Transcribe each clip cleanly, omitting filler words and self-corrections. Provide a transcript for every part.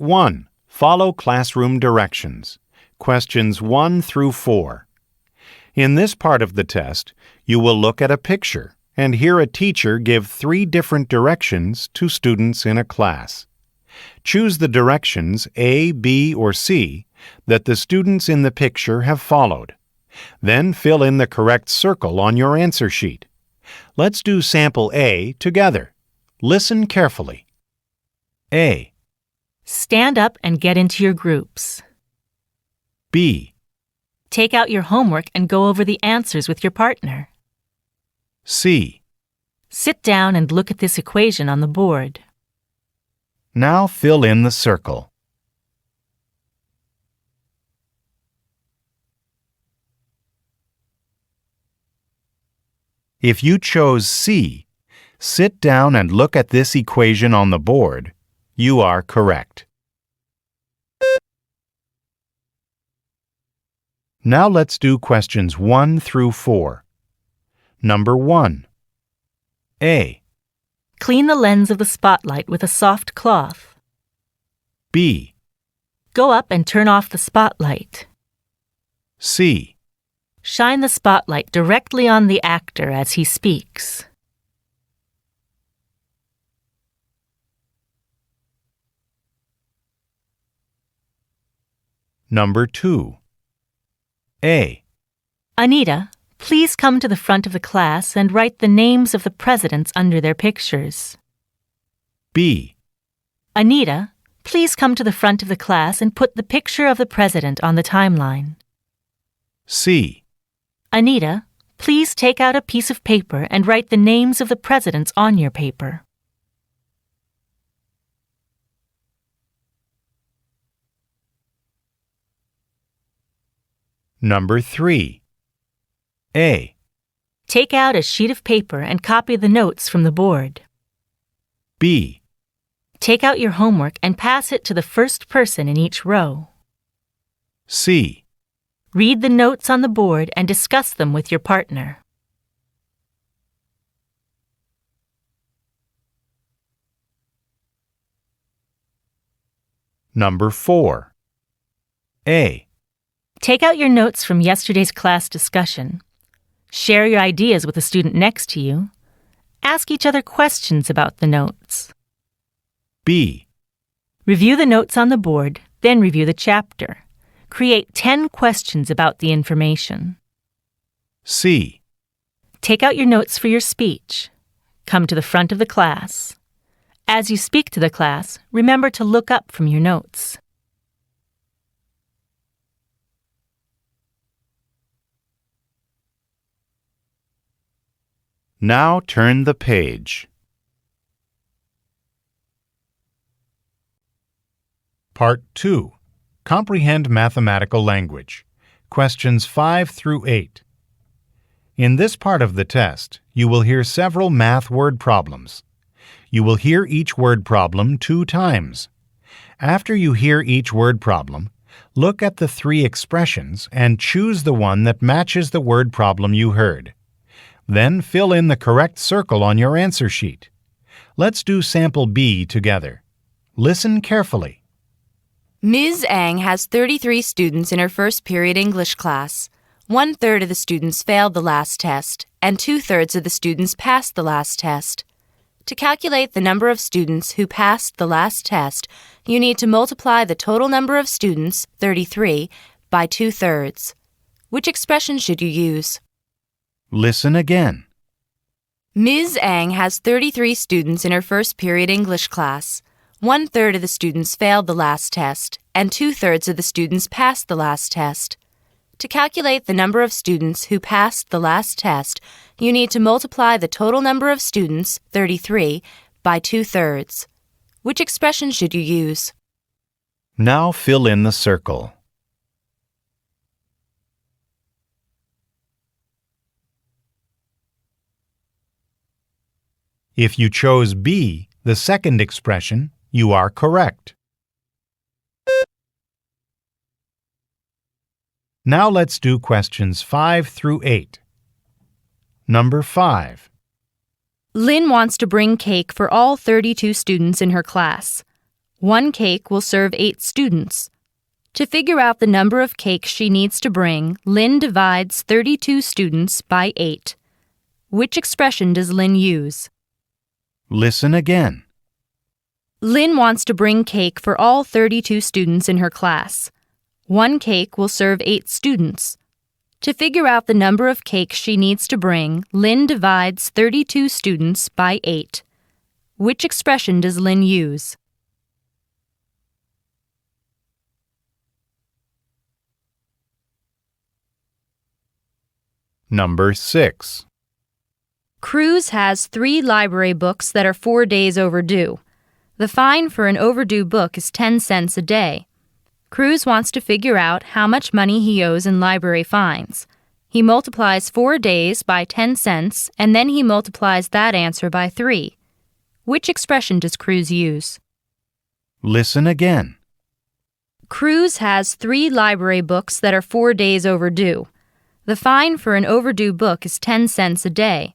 1. Follow classroom directions. Questions 1 through 4. In this part of the test, you will look at a picture and hear a teacher give 3 different directions to students in a class. Choose the directions A, B, or C that the students in the picture have followed. Then fill in the correct circle on your answer sheet. Let's do sample A together. Listen carefully. A. Stand up and get into your groups. B. Take out your homework and go over the answers with your partner. C. Sit down and look at this equation on the board. Now fill in the circle. If you chose C, sit down and look at this equation on the board, you are correct. Now let's do questions 1 through 4. Number 1. A. Clean the lens of the spotlight with a soft cloth. B. Go up and turn off the spotlight. C. Shine the spotlight directly on the actor as he speaks. Number 2. A. Anita, please come to the front of the class and write the names of the presidents under their pictures. B. Anita, please come to the front of the class and put the picture of the president on the timeline. C. Anita, please take out a piece of paper and write the names of the presidents on your paper. Number 3. A. Take out a sheet of paper and copy the notes from the board. B. Take out your homework and pass it to the first person in each row. C. Read the notes on the board and discuss them with your partner. Number 4. A. Take out your notes from yesterday's class discussion. Share your ideas with the student next to you. Ask each other questions about the notes. B. Review the notes on the board, then review the chapter. Create 10 questions about the information. C. Take out your notes for your speech. Come to the front of the class. As you speak to the class, remember to look up from your notes. Now turn the page. Part 2. Comprehend mathematical language. Questions 5 through 8. In this part of the test, you will hear several math word problems. You will hear each word problem 2 times. After you hear each word problem, look at the 3 expressions and choose the one that matches the word problem you heard. Then fill in the correct circle on your answer sheet. Let's do sample B together. Listen carefully. Ms. Ang has 33 students in her first period English class. 1/3 of the students failed the last test, and 2/3 of the students passed the last test. To calculate the number of students who passed the last test, you need to multiply the total number of students, 33, by 2/3. Which expression should you use? Listen again. Ms. Ang has 33 students in her first period English class. 1/3 of the students failed the last test, and 2/3 of the students passed the last test. To calculate the number of students who passed the last test, you need to multiply the total number of students, 33, by 2/3. Which expression should you use? Now fill in the circle. If you chose B, the second expression, you are correct. Now let's do questions 5 through 8. Number 5. Lynn wants to bring cake for all 32 students in her class. 1 cake will serve 8 students. To figure out the number of cakes she needs to bring, Lynn divides 32 students by 8. Which expression does Lynn use? Listen again. Lynn wants to bring cake for all 32 students in her class. 1 cake will serve 8 students. To figure out the number of cakes she needs to bring, Lynn divides 32 students by 8. Which expression does Lynn use? Number 6. Cruz has 3 library books that are 4 days overdue. The fine for an overdue book is 10 cents a day. Cruz wants to figure out how much money he owes in library fines. He multiplies 4 days by 10 cents, and then he multiplies that answer by 3. Which expression does Cruz use? Listen again. Cruz has 3 library books that are 4 days overdue. The fine for an overdue book is 10 cents a day.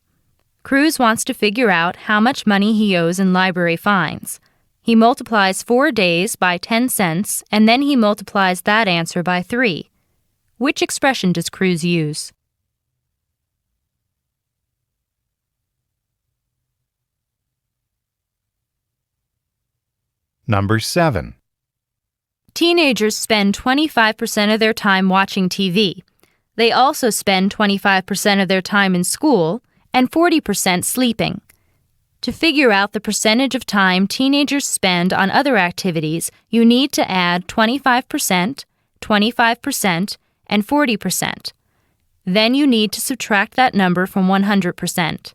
Cruz wants to figure out how much money he owes in library fines. He multiplies 4 days by 10 cents, and then he multiplies that answer by 3. Which expression does Cruz use? Number 7. Teenagers spend 25% of their time watching TV. They also spend 25% of their time in school and 40% sleeping. To figure out the percentage of time teenagers spend on other activities, you need to add 25%, 25%, and 40%. Then you need to subtract that number from 100%.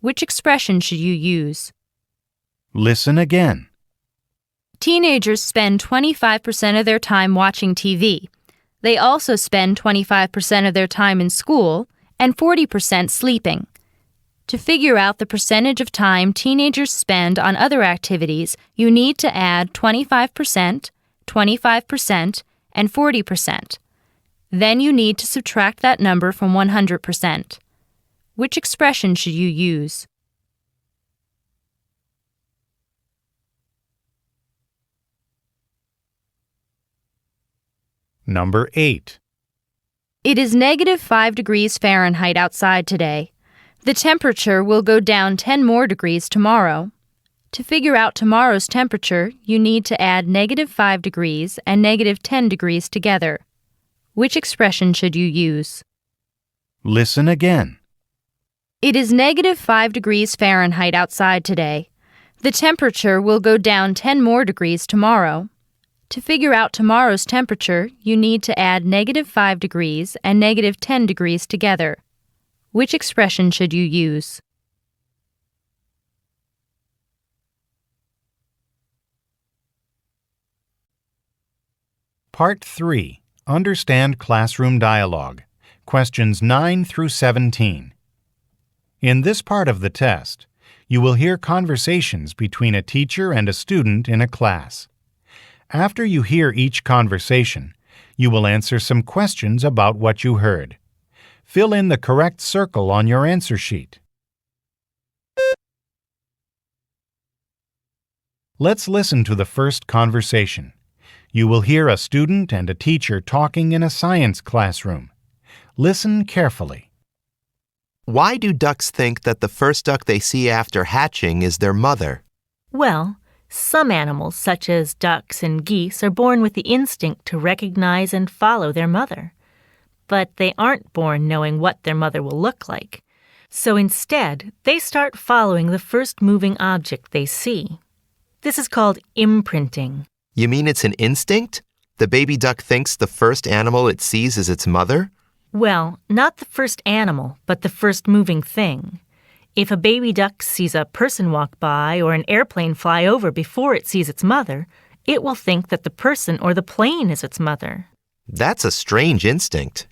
Which expression should you use? Listen again. Teenagers spend 25% of their time watching TV. They also spend 25% of their time in school and 40% sleeping. To figure out the percentage of time teenagers spend on other activities, you need to add 25%, 25%, and 40%. Then you need to subtract that number from 100%. Which expression should you use? Number 8. It is -5 degrees Fahrenheit outside today. The temperature will go down 10 more degrees tomorrow. To figure out tomorrow's temperature, you need to add -5 degrees and -10 degrees together. Which expression should you use? Listen again. It is -5 degrees Fahrenheit outside today. The temperature will go down 10 more degrees tomorrow. To figure out tomorrow's temperature, you need to add -5 degrees and -10 degrees together. Which expression should you use? Part 3. Understand classroom dialogue. Questions 9 through 17. In this part of the test, you will hear conversations between a teacher and a student in a class. After you hear each conversation, you will answer some questions about what you heard. Fill in the correct circle on your answer sheet. Let's listen to the first conversation. You will hear a student and a teacher talking in a science classroom. Listen carefully. Why do ducks think that the first duck they see after hatching is their mother? Well, some animals, such as ducks and geese, are born with the instinct to recognize and follow their mother. But they aren't born knowing what their mother will look like. So instead, they start following the first moving object they see. This is called imprinting. You mean it's an instinct? The baby duck thinks the first animal it sees is its mother? Well, not the first animal, but the first moving thing. If a baby duck sees a person walk by or an airplane fly over before it sees its mother, it will think that the person or the plane is its mother. That's a strange instinct.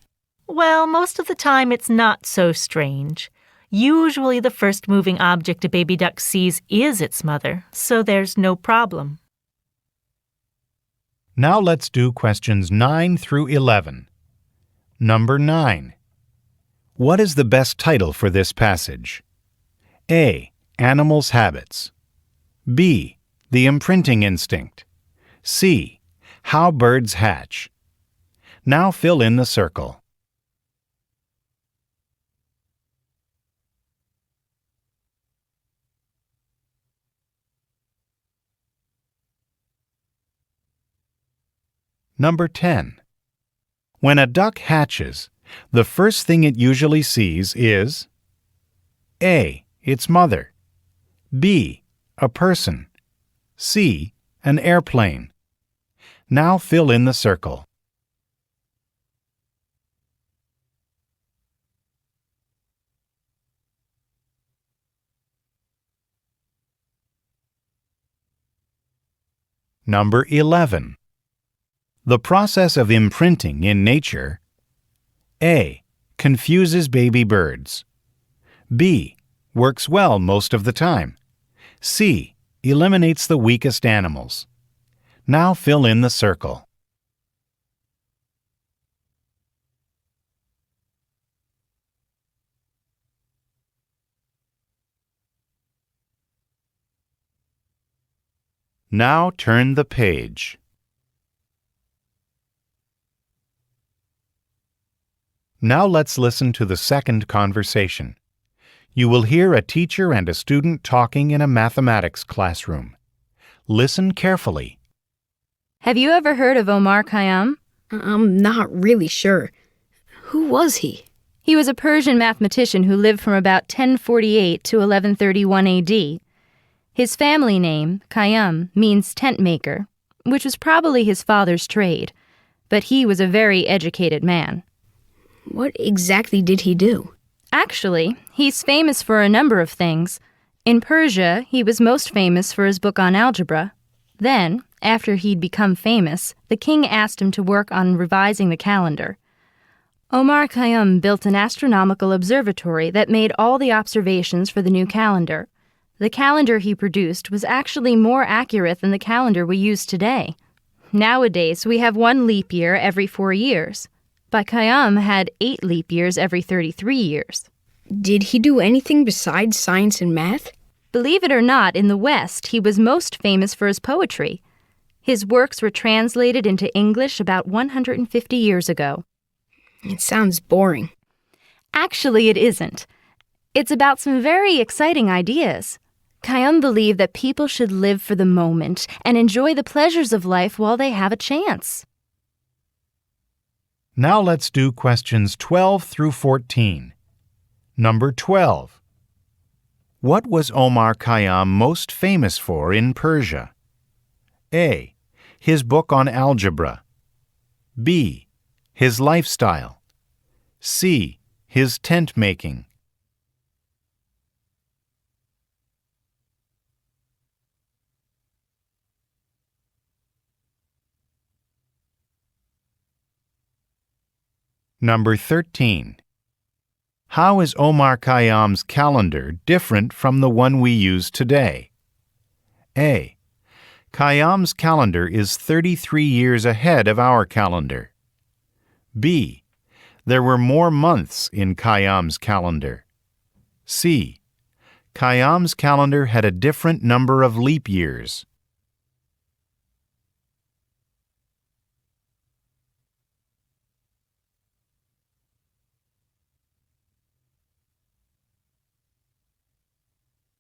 Well, most of the time it's not so strange. Usually the first moving object a baby duck sees is its mother, so there's no problem. Now let's do questions 9 through 11. Number 9. What is the best title for this passage? A. Animals' habits. B. The imprinting instinct. C. How birds hatch. Now fill in the circle. Number 10. When a duck hatches, the first thing it usually sees is A. Its mother. B. A person. C. An airplane. Now fill in the circle. Number 11. The process of imprinting in nature: A. Confuses baby birds. B. Works well most of the time. C. Eliminates the weakest animals. Now fill in the circle. Now turn the page. Now let's listen to the second conversation. You will hear a teacher and a student talking in a mathematics classroom. Listen carefully. Have you ever heard of Omar Khayyam? I'm not really sure. Who was he? He was a Persian mathematician who lived from about 1048 to 1131 AD. His family name, Khayyam, means tent maker, which was probably his father's trade, but he was a very educated man. What exactly did he do? Actually, he's famous for a number of things. In Persia, he was most famous for his book on algebra. Then, after he'd become famous, the king asked him to work on revising the calendar. Omar Khayyam built an astronomical observatory that made all the observations for the new calendar. The calendar he produced was actually more accurate than the calendar we use today. Nowadays, we have one leap year every 4 years. But Khayyam had 8 leap years every 33 years. Did he do anything besides science and math? Believe it or not, in the West, he was most famous for his poetry. His works were translated into English about 150 years ago. It sounds boring. Actually, it isn't. It's about some very exciting ideas. Khayyam believed that people should live for the moment and enjoy the pleasures of life while they have a chance. Now let's do questions 12 through 14. Number 12. What was Omar Khayyam most famous for in Persia? A. His book on algebra. B. His lifestyle. C. His tent making. Number 13. How is Omar Khayyam's calendar different from the one we use today? A. Khayyam's calendar is 33 years ahead of our calendar. B. There were more months in Khayyam's calendar. C. Khayyam's calendar had a different number of leap years.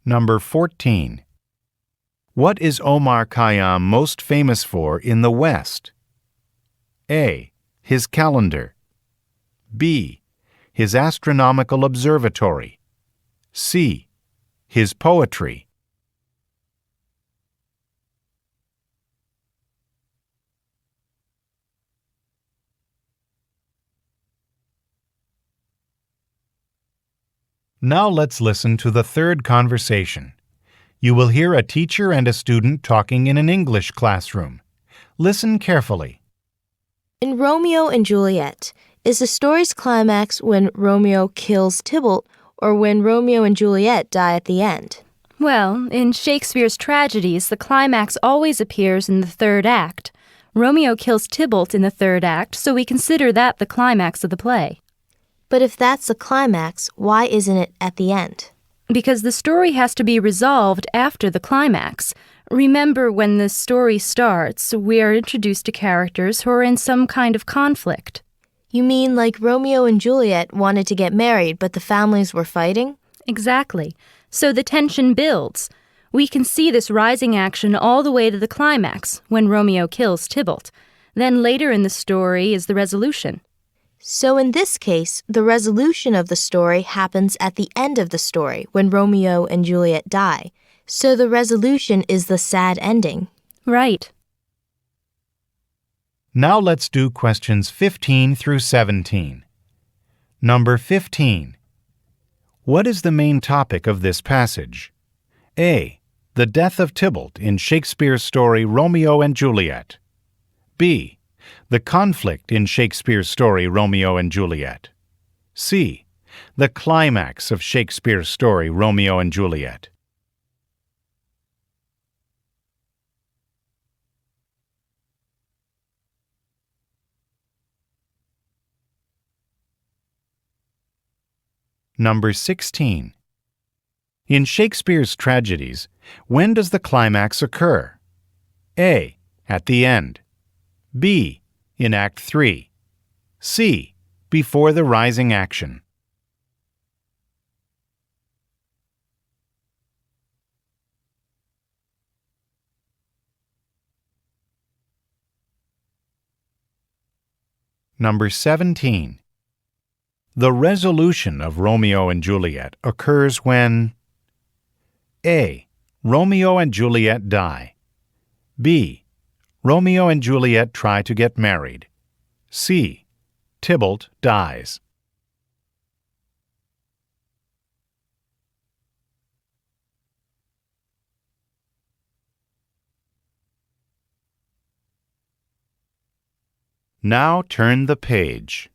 Number 14. What is Omar Khayyam most famous for in the West? A. His calendar. B. His astronomical observatory. C. His poetry. Now let's listen to the third conversation. You will hear a teacher and a student talking in an English classroom. Listen carefully. In Romeo and Juliet, is the story's climax when Romeo kills Tybalt or when Romeo and Juliet die at the end? Well, in Shakespeare's tragedies, the climax always appears in the third act. Romeo kills Tybalt in the third act, so we consider that the climax of the play. But if that's the climax, why isn't it at the end? Because the story has to be resolved after the climax. Remember, when the story starts, we are introduced to characters who are in some kind of conflict. You mean like Romeo and Juliet wanted to get married, but the families were fighting? Exactly. So the tension builds. We can see this rising action all the way to the climax, when Romeo kills Tybalt. Then later in the story is the resolution. So in this case, the resolution of the story happens at the end of the story, when Romeo and Juliet die. So the resolution is the sad ending. Right. Now let's do questions 15 through 17. Number 15. What is the main topic of this passage? A. The death of Tybalt in Shakespeare's story Romeo and Juliet. B. The conflict in Shakespeare's story Romeo and Juliet. C. The climax of Shakespeare's story Romeo and Juliet. Number 16. In Shakespeare's tragedies, when does the climax occur? A. At the end. B. In Act 3. C. Before the rising action. Number 17. The resolution of Romeo and Juliet occurs when A. Romeo and Juliet die. B. Romeo and Juliet try to get married. C. Tybalt dies. Now turn the page.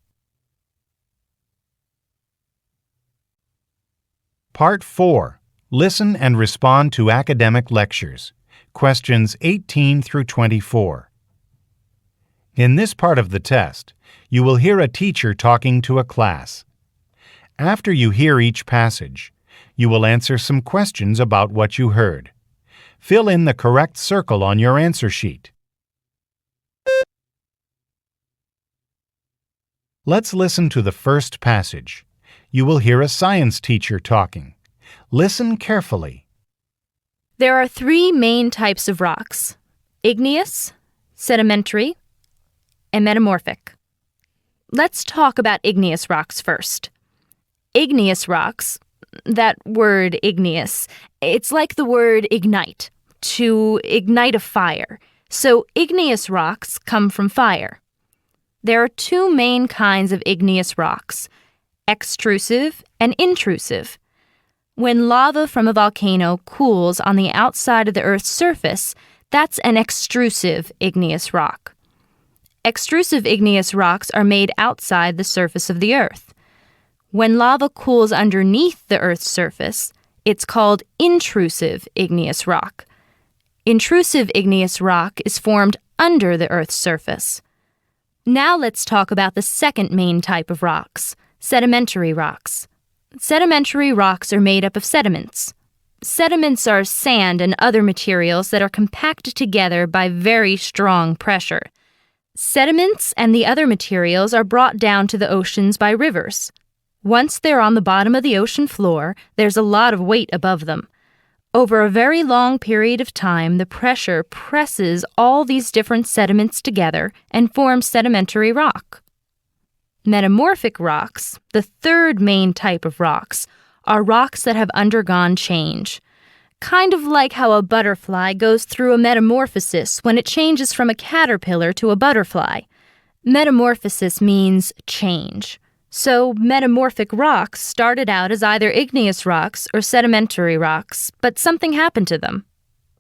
Part 4. Listen and respond to academic lectures. Questions 18 through 24. In this part of the test, you will hear a teacher talking to a class. After you hear each passage, you will answer some questions about what you heard. Fill in the correct circle on your answer sheet. Let's listen to the first passage. You will hear a science teacher talking. Listen carefully. There are three main types of rocks: igneous, sedimentary, and metamorphic. Let's talk about igneous rocks first. Igneous rocks, that word igneous, it's like the word ignite, to ignite a fire. So igneous rocks come from fire. There are two main kinds of igneous rocks: extrusive and intrusive. When lava from a volcano cools on the outside of the Earth's surface, that's an extrusive igneous rock. Extrusive igneous rocks are made outside the surface of the Earth. When lava cools underneath the Earth's surface, it's called intrusive igneous rock. Intrusive igneous rock is formed under the Earth's surface. Now let's talk about the second main type of rocks: sedimentary rocks. Sedimentary rocks are made up of sediments. Sediments are sand and other materials that are compacted together by very strong pressure. Sediments and the other materials are brought down to the oceans by rivers. Once they're on the bottom of the ocean floor, there's a lot of weight above them. Over a very long period of time, the pressure presses all these different sediments together and forms sedimentary rock. Metamorphic rocks, the third main type of rocks, are rocks that have undergone change. Kind of like how a butterfly goes through a metamorphosis when it changes from a caterpillar to a butterfly. Metamorphosis means change. So metamorphic rocks started out as either igneous rocks or sedimentary rocks, but something happened to them.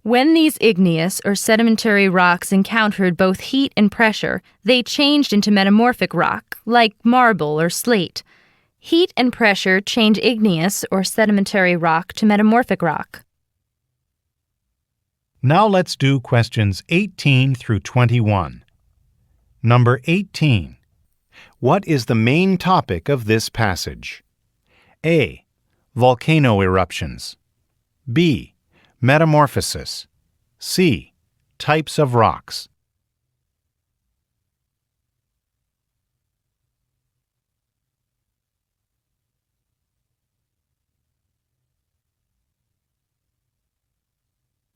When these igneous or sedimentary rocks encountered both heat and pressure, they changed into metamorphic rock, like marble or slate. Heat and pressure change igneous or sedimentary rock to metamorphic rock. Now let's do questions 18 through 21. Number 18. What is the main topic of this passage? A. Volcano eruptions. B. Metamorphosis. C. Types of rocks.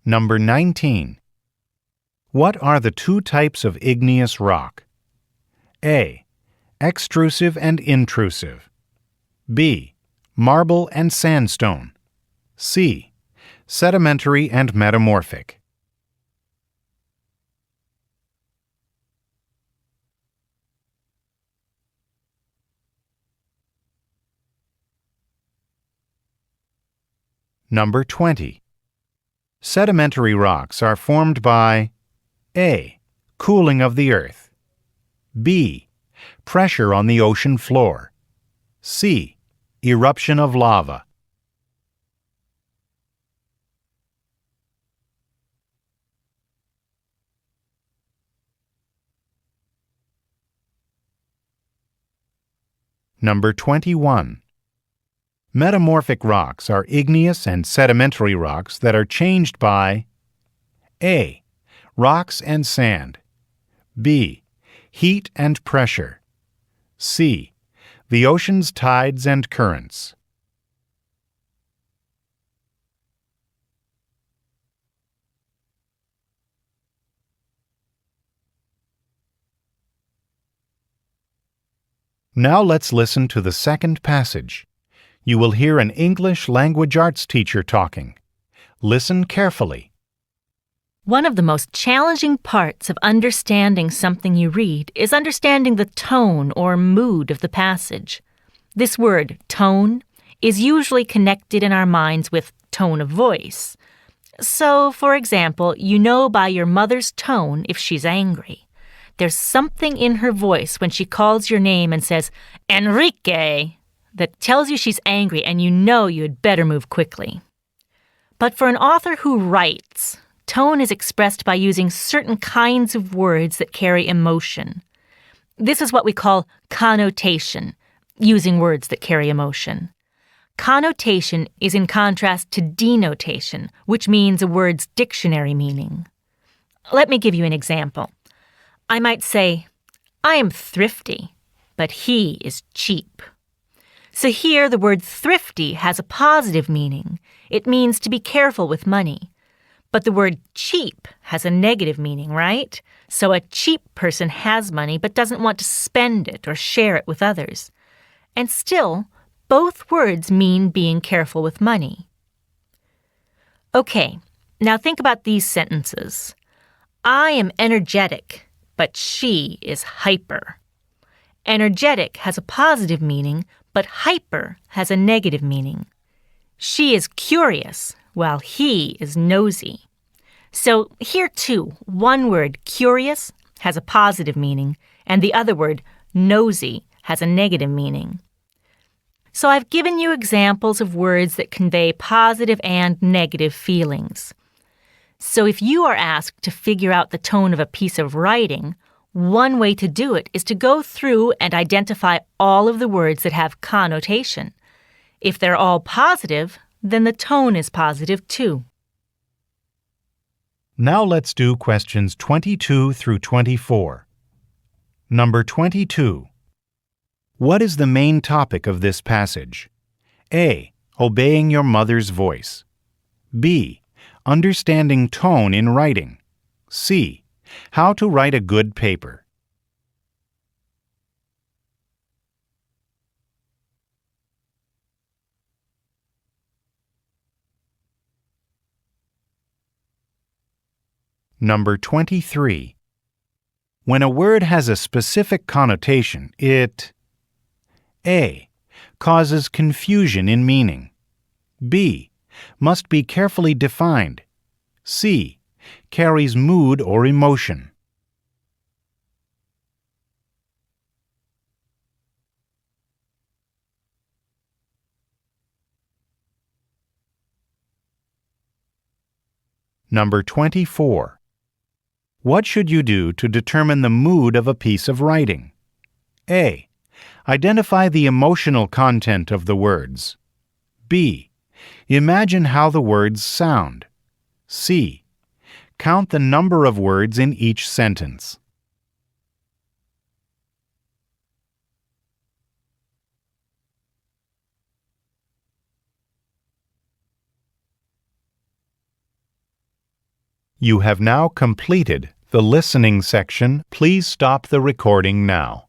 Number 19. What are the two types of igneous rock? A. Extrusive and intrusive. B. Marble and sandstone. C. Sedimentary and metamorphic. Number 20. Sedimentary rocks are formed by A. Cooling of the earth. B. Pressure on the ocean floor. C. Eruption of lava. Number 21. Metamorphic rocks are igneous and sedimentary rocks that are changed by A. Rocks and sand. B. Heat and pressure. C. The ocean's tides and currents. Now let's listen to the second passage. You will hear an English language arts teacher talking. Listen carefully. One of the most challenging parts of understanding something you read is understanding the tone or mood of the passage. This word, tone, is usually connected in our minds with tone of voice. So, for example, you know by your mother's tone if she's angry. There's something in her voice when she calls your name and says, "Enrique," that tells you she's angry and you know you had better move quickly. But for an author who writes, tone is expressed by using certain kinds of words that carry emotion. This is what we call connotation, using words that carry emotion. Connotation is in contrast to denotation, which means a word's dictionary meaning. Let me give you an example. I might say, "I am thrifty, but he is cheap." So here the word thrifty has a positive meaning. It means to be careful with money. But the word cheap has a negative meaning, right? So a cheap person has money but doesn't want to spend it or share it with others. And still, both words mean being careful with money. Okay, now think about these sentences. I am energetic, but she is hyper. Energetic has a positive meaning, but hyper has a negative meaning. She is curious, while he is nosy. So here too, one word, curious, has a positive meaning, and the other word, nosy, has a negative meaning. So I've given you examples of words that convey positive and negative feelings. So if you are asked to figure out the tone of a piece of writing, one way to do it is to go through and identify all of the words that have connotation. If they're all positive, then the tone is positive too. Now let's do questions 22 through 24. Number 22. What is the main topic of this passage? A. Obeying your mother's voice. B. Understanding tone in writing. C. How to write a good paper. Number 23. When a word has a specific connotation, it A. Causes confusion in meaning. B. Must be carefully defined. C. Carries mood or emotion. Number 24. What should you do to determine the mood of a piece of writing? A. Identify the emotional content of the words. B. Imagine how the words sound. C. Count the number of words in each sentence. You have now completed the listening section. Please stop the recording now.